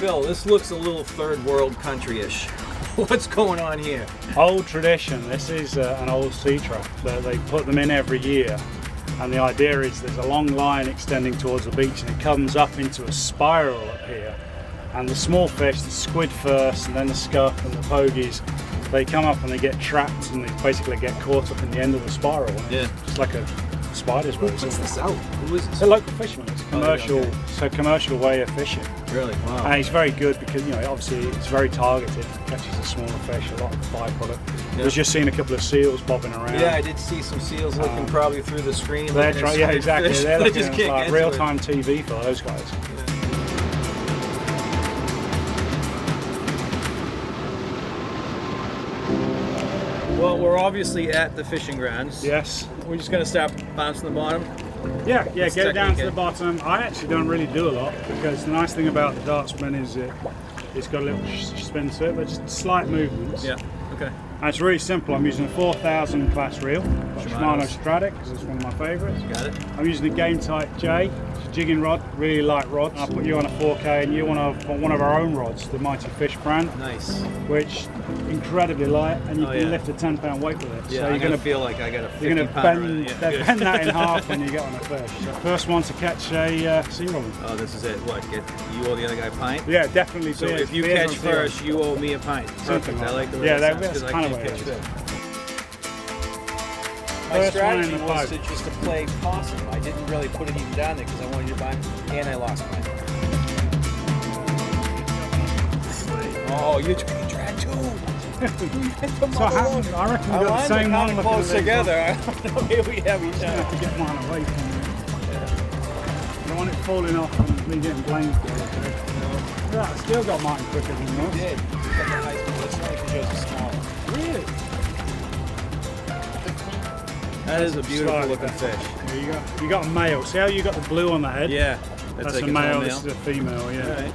Phil, this looks a little third world country-ish. What's going on here? Old tradition. This is an old sea trap that they put them in every year. And the idea is there's a long line extending towards the beach and it comes up into a spiral up here. And the small fish, the squid first and then the scup and the pogies, they come up and they get trapped and they basically get caught up in the end of the spiral. Yeah. Just like a spider's web. Who puts this out? Who is this? It's a local fisherman. It's a commercial, okay. so commercial way of fishing. Really? Wow. And he's very good because, you know, obviously it's very targeted. Catches the smaller fish, a lot of byproduct. Yeah. We've just seen a couple of seals bobbing around. Yeah, I did see some seals looking probably through the screen. They're trying, yeah, exactly. Fish. They're looking just at can't like get to it. real-time TV for those guys. Well, we're obviously at the fishing grounds. Yes. We're just gonna start bouncing the bottom. Yeah, It's get it down to technique, the bottom. I actually don't really do a lot because the nice thing about the dart spin is it's got a little spin to it, but just slight movements. Yeah. Okay. And it's really simple. I'm using a 4000 class reel, Shimano Stratic, because it's one of my favourites. Got it. I'm using a Game Type J, it's a jigging rod, really light rod. I'll put you on a 4K and you on one of our own rods, the Mighty Fish brand. Nice. Which incredibly light, and you can lift a 10-pound weight with it. Yeah, so I'm gonna feel like I got a 50 you're going to pounder. bend that in half when you get on a fish. So first one to catch a sea robin. Oh, this is it. What? Get you owe the other guy a pint? Yeah, definitely. So beers, if you beers catch on zero. first, you owe me a pint. Something Perfect. I like the way yeah, that that's sounds, 'cause kind I of can't way it catch is. fish. My First one in strategy the was boat. to just to play possum. I didn't really put it even down there because I wanted you to buy, and I lost mine. Oh, you dragged two. So I reckon we got the same one looking close at together. I don't know. Here we have each I have other. to get mine away from you. I don't want it falling off and me getting blamed for it. Yeah, I still got mine quicker than yours. You did. You got the nice one. It's only because yours is smaller. Really? That is a beautiful Slightly looking better. fish. Yeah, you got a male. See how you got the blue on the head? Yeah. That's like a its own male, this is a female, yeah. All right.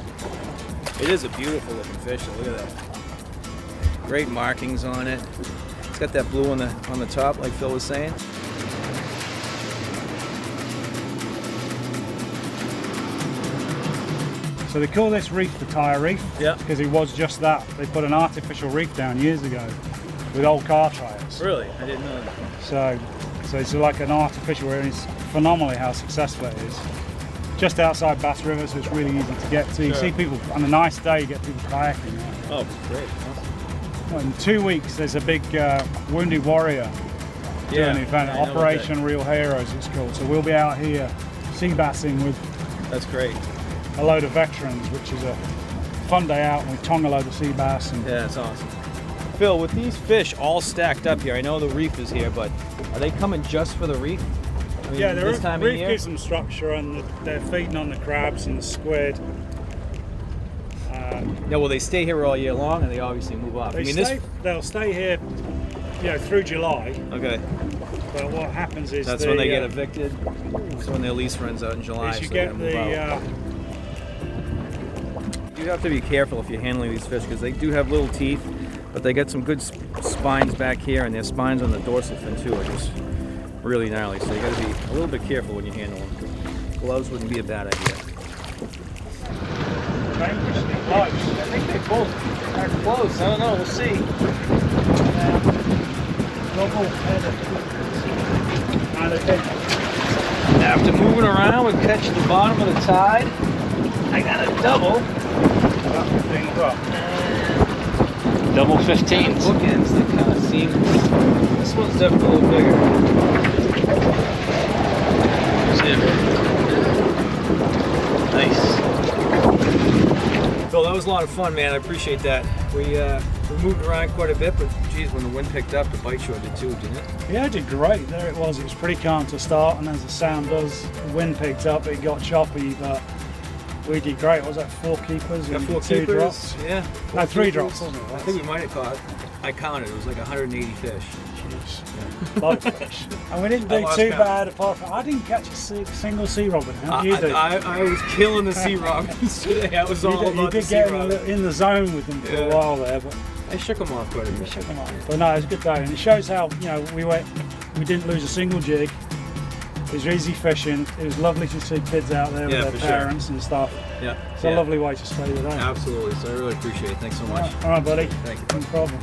It is a beautiful looking fish. Look at that. Great markings on it. It's got that blue on the top, like Phil was saying. So they call this reef the tire reef. Yeah. Because it was just that. They put an artificial reef down years ago with old car tires. Really? I didn't know that. So it's like an artificial, and it's phenomenally how successful it is. Just outside Bass River, so it's really easy to get to. You Sure. see people, on a nice day, you get people kayaking. Oh, great. Well, in 2 weeks, there's a big Wounded Warrior doing an event, I know about Operation Real Heroes it's called. So we'll be out here sea bassing with that. That's great. a load of veterans, which is a fun day out, and we tongue a load of sea bass. And Yeah, that's awesome. Phil, with these fish all stacked up here, I know the reef is here, but are they coming just for the reef? I mean, yeah, the this time of reef year? gives them structure, and they're feeding on the crabs and the squid. Yeah, will they stay here all year long, and they obviously move off? They'll stay here, through July. Okay. But what happens is That's when they get evicted. That's when their lease runs out in July. is you so they're get gonna move out. You have to be careful if you're handling these fish because they do have little teeth, but they get some good spines back here, and their spines on the dorsal fin too are just really gnarly. So you got to be a little bit careful when you handle them. Gloves wouldn't be a bad idea. dangerously close. I think they both are close. I don't know. We'll see. Double headed. And again, After moving around, we catch the bottom of the tide. I got a double. Double 15s. Bookends that kind of seem. This one's definitely a little bigger. Nice. Phil, that was a lot of fun, man. I appreciate that. We moved around quite a bit, but geez, when the wind picked up, the bite shore did too, didn't it? yeah, it did great. There it was. It was pretty calm to start, and as the sound does, the wind picked up. It got choppy, but we did great. What was that, 4 keepers? Got and 4 2 keepers. drops? Yeah. No, 3 keepers. drops, wasn't it? I think we might have caught. I counted. It was like 180 fish. Jeez. Lot of fish. And we didn't I do lost too count. bad apart from, I didn't catch a single sea robin. How did you do? I was killing the sea robins today. I was all you about the did sea get robins. in the zone with them for a while there, but I shook them off quite a we bit. shook them off. But no, it was a good day, and it shows how we didn't lose a single jig. It was easy fishing. It was lovely to see kids out there Yeah, with for their sure. parents and stuff. Yeah. It's a lovely way to stay the day. Absolutely. So I really appreciate it. Thanks so much. All right, buddy. Thank you. No problem.